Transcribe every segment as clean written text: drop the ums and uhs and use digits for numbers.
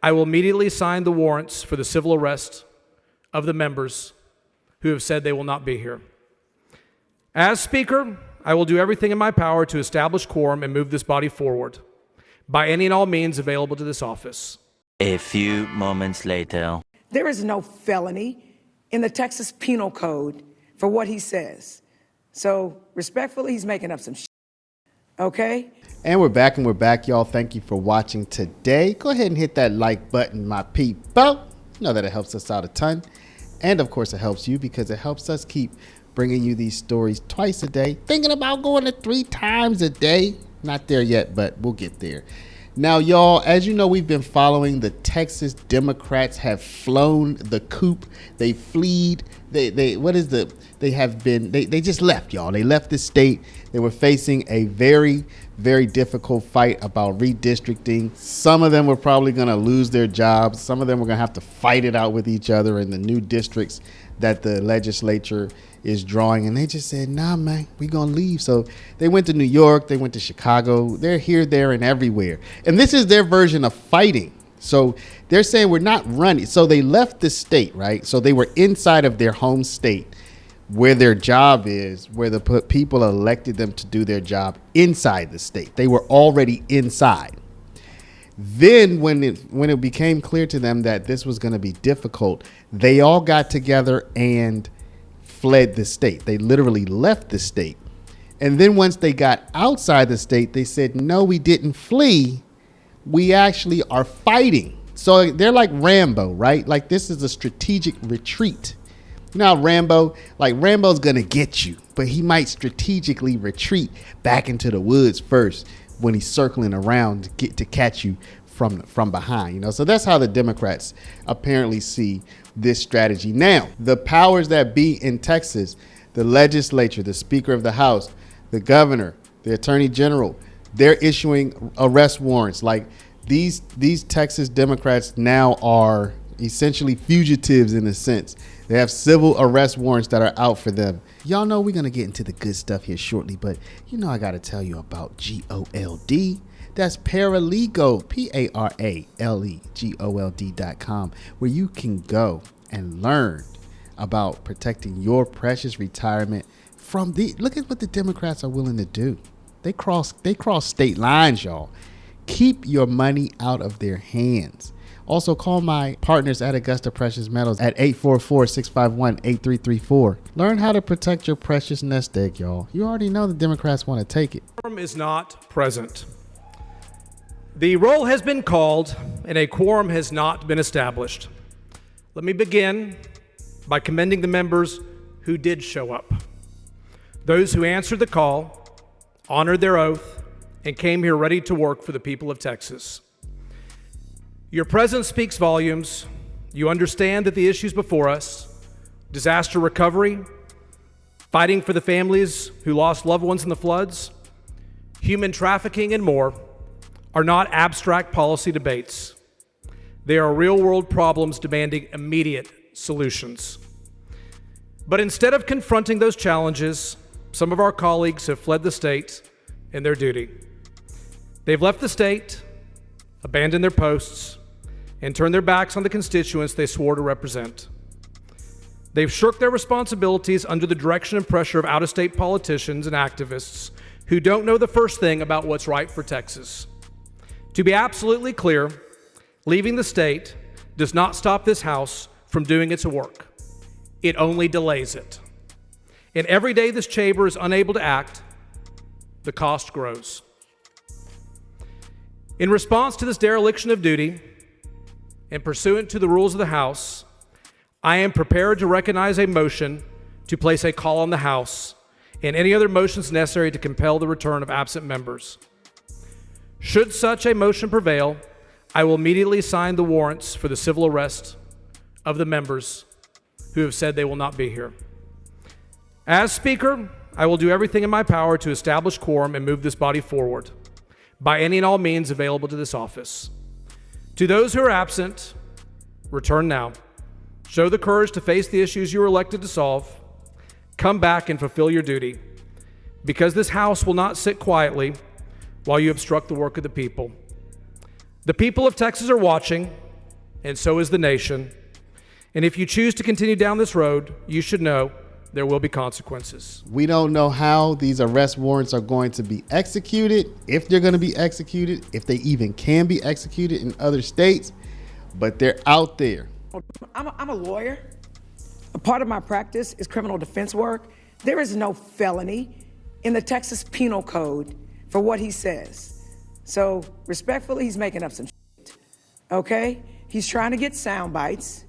I will immediately sign the warrants for the civil arrest of the members who have said they will not be here. As Speaker, I will do everything in my power to establish quorum and move this body forward by any and all means available to this office. A few moments later. There is no felony in the Texas Penal Code for what he says. So respectfully, he's making up some shit. Okay? And we're back, y'all. Thank you for watching today. Go ahead and hit that like button, my people. You know that it helps us out a ton. And of course, it helps you because it helps us keep bringing you these stories twice a day. Thinking about going to 3 times a day. Not there yet, but we'll get there. Now, y'all, as you know, we've been following the Texas Democrats have flown the coop. They fleed. They just left, y'all. They left the state. They were facing a very, very difficult fight about redistricting. Some of them were probably going to lose their jobs. Some of them were going to have to fight it out with each other in the new districts that the legislature is drawing. And they just said, nah, man, we gonna leave. So they went to New York, they went to Chicago. They're here, there, and everywhere. And this is their version of fighting. So they're saying we're not running. So they left the state, right? So they were inside of their home state where their job is, where the people elected them to do their job inside the state. They were already inside. Then when it became clear to them that this was going to be difficult, they all got together and fled the state. They literally left the state. And then once they got outside the state, they said, no, we didn't flee. We actually are fighting. So they're like Rambo, right? Like this is a strategic retreat. You know how Rambo's going to get you, but he might strategically retreat back into the woods first when he's circling around to catch you from behind, you know. So that's how the Democrats apparently see this strategy. Now, the powers that be in Texas, the legislature, the Speaker of the House, the governor, the Attorney General, they're issuing arrest warrants. Like these Texas Democrats now are essentially fugitives in a sense. They have civil arrest warrants that are out for them. Y'all know we're going to get into the good stuff here shortly, but you know I got to tell you about GOLD. That's Paralegal, PARALEGOLD.com, where you can go and learn about protecting your precious retirement from look at what the Democrats are willing to do. They cross state lines, y'all. Keep your money out of their hands. Also, call my partners at Augusta Precious Metals at 844-651-8334. Learn how to protect your precious nest egg, y'all. You already know the Democrats want to take it. Quorum is not present. The roll has been called and a quorum has not been established. Let me begin by commending the members who did show up. Those who answered the call, honored their oath, and came here ready to work for the people of Texas. Your presence speaks volumes. You understand that the issues before us, disaster recovery, fighting for the families who lost loved ones in the floods, human trafficking, and more, are not abstract policy debates. They are real-world problems demanding immediate solutions. But instead of confronting those challenges, some of our colleagues have fled the state in their duty. They've left the state, abandoned their posts, and turned their backs on the constituents they swore to represent. They've shirked their responsibilities under the direction and pressure of out-of-state politicians and activists who don't know the first thing about what's right for Texas. To be absolutely clear, leaving the state does not stop this House from doing its work. It only delays it. And every day this chamber is unable to act, the cost grows. In response to this dereliction of duty, and pursuant to the rules of the House, I am prepared to recognize a motion to place a call on the House and any other motions necessary to compel the return of absent members. Should such a motion prevail, I will immediately sign the warrants for the civil arrest of the members who have said they will not be here. As Speaker, I will do everything in my power to establish quorum and move this body forward by any and all means available to this office. To those who are absent, return now. Show the courage to face the issues you were elected to solve. Come back and fulfill your duty, because this House will not sit quietly while you obstruct the work of the people. The people of Texas are watching, and so is the nation. And if you choose to continue down this road, you should know there will be consequences. We don't know how these arrest warrants are going to be executed, if they're going to be executed, if they even can be executed in other states, but they're out there. I'm a lawyer. A part of my practice is criminal defense work. There is no felony in the Texas Penal Code for what he says. So respectfully, he's making up some shit, okay? He's trying to get sound bites,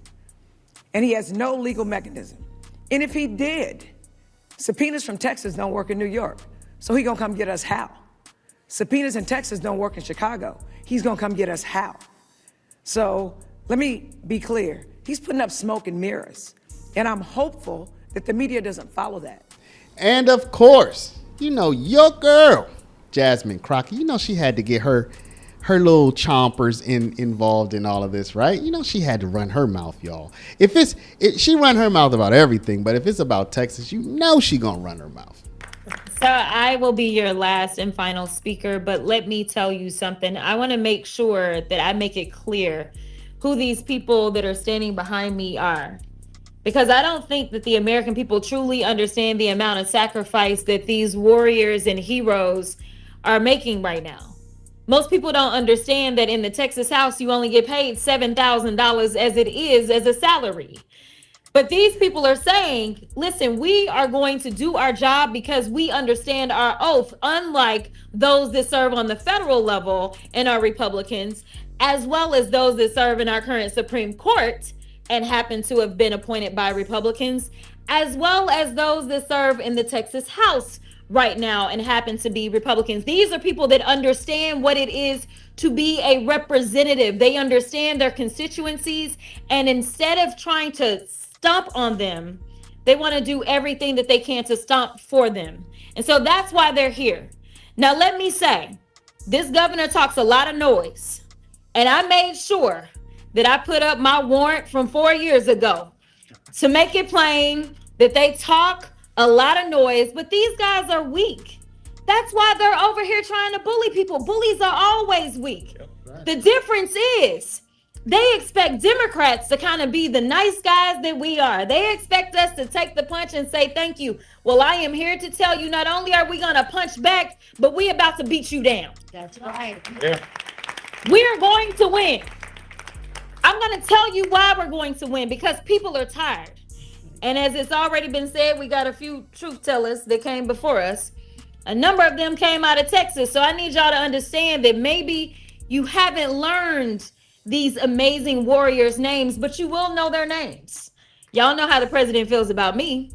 and he has no legal mechanism. And if he did, subpoenas from Texas don't work in New York. So he gonna come get us how? Subpoenas in Texas don't work in Chicago. He's gonna come get us how? So let me be clear. He's putting up smoke and mirrors. And I'm hopeful that the media doesn't follow that. And of course, you know, your girl, Jasmine Crockett, you know she had to get her little chompers involved in all of this, right? You know she had to run her mouth, y'all. She run her mouth about everything, but if it's about Texas, you know she gonna run her mouth. So I will be your last and final speaker, but let me tell you something. I want to make sure that I make it clear who these people that are standing behind me are. Because I don't think that the American people truly understand the amount of sacrifice that these warriors and heroes are making right now. Most people don't understand that in the Texas House, you only get paid $7,000 as it is as a salary. But these people are saying, listen, we are going to do our job because we understand our oath, unlike those that serve on the federal level and are Republicans, as well as those that serve in our current Supreme Court and happen to have been appointed by Republicans, as well as those that serve in the Texas House right now and happen to be Republicans. These are people that understand what it is to be a representative. They understand their constituencies, and instead of trying to stomp on them, they want to do everything that they can to stomp for them. And so that's why they're here. Now, let me say, this governor talks a lot of noise, and I made sure that I put up my warrant from 4 years ago to make it plain that they talk a lot of noise, but these guys are weak. That's why they're over here trying to bully people. Bullies are always weak. The difference is they expect Democrats to kind of be the nice guys that we are. They expect us to take the punch and say thank you. Well, I am here to tell you, not only are we going to punch back, but we about to beat you down. That's right. Yeah. We're going to win. I'm going to tell you why we're going to win, because people are tired. And as it's already been said, we got a few truth tellers that came before us. A number of them came out of Texas. So I need y'all to understand that maybe you haven't learned these amazing warriors' names, but you will know their names. Y'all know how the president feels about me.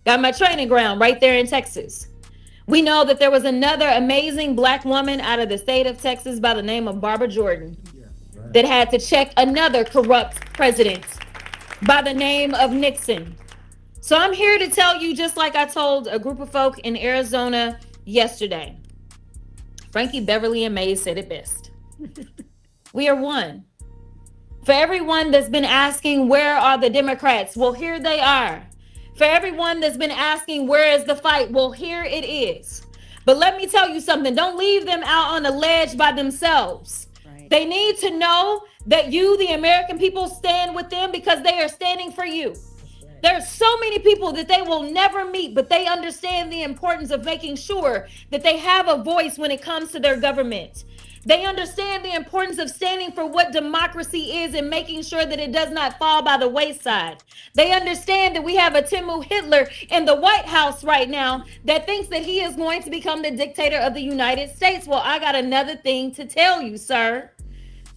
Got my training ground right there in Texas. We know that there was another amazing Black woman out of the state of Texas by the name of Barbara Jordan that had to check another corrupt president by the name of Nixon. So I'm here to tell you, just like I told a group of folk in Arizona yesterday, Frankie Beverly and Mays said it best. We are one. For everyone that's been asking, where are the Democrats? Well, here they are. For everyone that's been asking, where is the fight? Well, here it is. But let me tell you something. Don't leave them out on the ledge by themselves. They need to know that you, the American people, stand with them because they are standing for you. There are so many people that they will never meet, but they understand the importance of making sure that they have a voice when it comes to their government. They understand the importance of standing for what democracy is and making sure that it does not fall by the wayside. They understand that we have a Timu Hitler in the White House right now that thinks that he is going to become the dictator of the United States. Well, I got another thing to tell you, sir.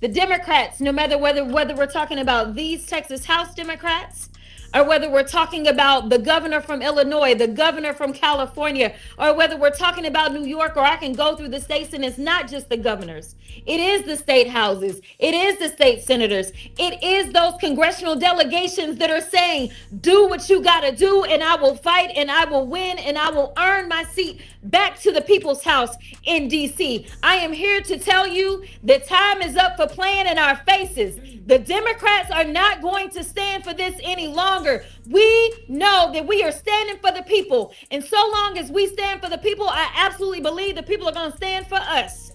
The Democrats, no matter whether we're talking about these Texas House Democrats, or whether we're talking about the governor from Illinois, the governor from California, or whether we're talking about New York, or I can go through the states, and it's not just the governors. It is the state houses. It is the state senators. It is those congressional delegations that are saying, do what you got to do, and I will fight, and I will win, and I will earn my seat back to the people's house in D.C. I am here to tell you that time is up for playing in our faces. The Democrats are not going to stand for this any longer. We know that we are standing for the people. And so long as we stand for the people, I absolutely believe the people are going to stand for us.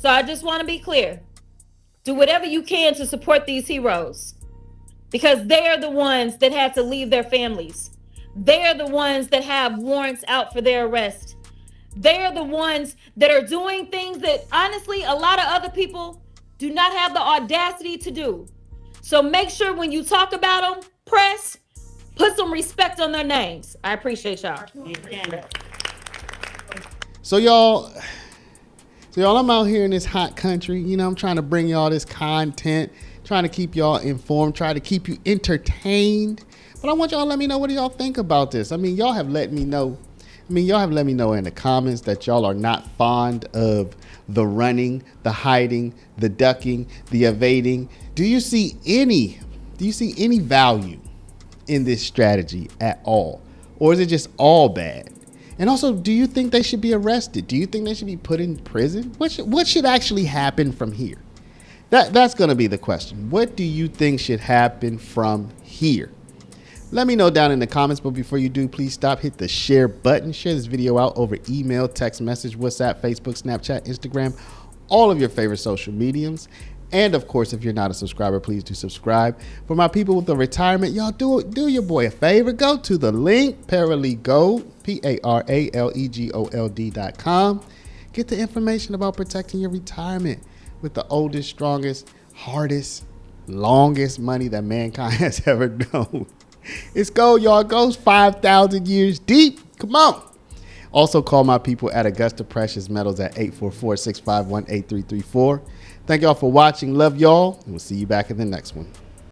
So I just want to be clear. Do whatever you can to support these heroes, because they're the ones that had to leave their families. They're the ones that have warrants out for their arrest. They're the ones that are doing things that honestly a lot of other people do not have the audacity to do. So make sure when you talk about them, press, put some respect on their names. I appreciate y'all. So y'all, I'm out here in this hot country. You know, I'm trying to bring y'all this content, trying to keep y'all informed, trying to keep you entertained. But I want y'all to let me know, what do y'all think about this? I mean, y'all have let me know in the comments that y'all are not fond of the running, the hiding, the ducking, the evading. Do you see any value in this strategy at all? Or is it just all bad? And also, do you think they should be arrested? Do you think they should be put in prison? What should actually happen from here? That's going to be the question. What do you think should happen from here? Let me know down in the comments, but before you do, please stop, hit the share button. Share this video out over email, text message, WhatsApp, Facebook, Snapchat, Instagram, all of your favorite social mediums. And of course, if you're not a subscriber, please do subscribe. For my people with the retirement, y'all do your boy a favor. Go to the link, Paralegold, PARALEGOLD.com. Get the information about protecting your retirement with the oldest, strongest, hardest, longest money that mankind has ever known. It's gold, y'all. It goes 5,000 years deep. Come on. Also, call my people at Augusta Precious Metals at 844-651-8334. Thank y'all for watching. Love y'all. And we'll see you back in the next one.